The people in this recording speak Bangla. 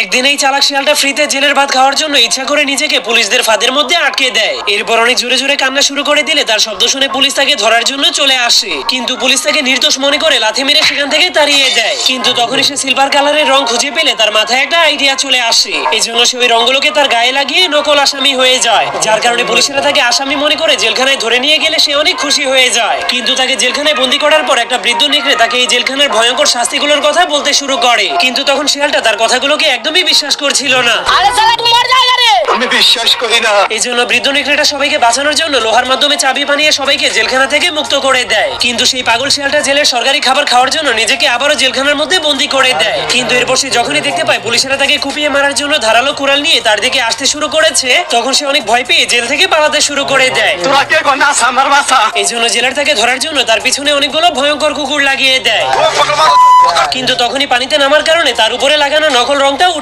একদিন এই চালাক শিয়ালটা ফ্রিতে জেলের ভাত খাওয়ার জন্য ইচ্ছা করে নিজেকে পুলিশদের ফাঁদের মধ্যে আটকে দেয়। এরপর অনেক জোরে জোরে কান্না শুরু করে দিলে তার শব্দ শুনে পুলিশ তাকে ধরার জন্য চলে আসে, কিন্তু পুলিশ তাকে নির্দোষ মনে করে লাথি মেরে সেখান থেকে তাড়িয়ে দেয়। কিন্তু তখনই সে সিলভার কালারের রং খুঁজে পেলে তার মাথায় একটা আইডিয়া চলে আসে। এই জন্য সে ওই রঙগুলোকে তার গায়ে লাগিয়ে নকল আসামি হয়ে যায়, যার কারণে পুলিশেরা তাকে আসামি মনে করে জেলখানায় ধরে নিয়ে গেলে সে অনেক খুশি হয়ে যায়। কিন্তু তাকে জেলখানায় বন্দি করার পর একটা বৃদ্ধ নেকড়ে তাকে এই জেলখানার ভয়ঙ্কর শাস্তিগুলোর কথা বলতে শুরু করে, কিন্তু তখন শিয়ালটা তার কথাগুলোকে একদমই বিশ্বাস করছিল না। আমি বিশ্বাস করি না। এই জন্য বৃদ্ধ নেকড়েটা সবাইকে বাঁচানোর জন্য লোহার মাধ্যমে চাবি বানিয়ে সবাইকে জেলখানা থেকে মুক্ত করে দেয়। কিন্তু সেই পাগল শিয়ালটা জেলের সরকারি খাবার খাওয়ার জন্য নিজেকে আবারও জেলখানার মধ্যে বন্দি করে দেয়। কিন্তু এরপর সে যখনই দেখতে পায় পুলিশেরা তাকে কুপিয়ে মারার জন্য ধারালো কুড়াল নিয়ে তার দিকে আসতে শুরু করেছে, তখন সে অনেক ভয় পেয়ে জেল থেকে পালাতে শুরু করে দেয়। তোরা কে গন্ডা আমার বাসা। এই জন্য জেলার তাকে ধরার জন্য তার পিছনে অনেকগুলো ভয়ঙ্কর কুকুর লাগিয়ে দেয়। কিন্তু তখনই পানিতে নামার কারণে তার উপরে লাগানো নকল রংটা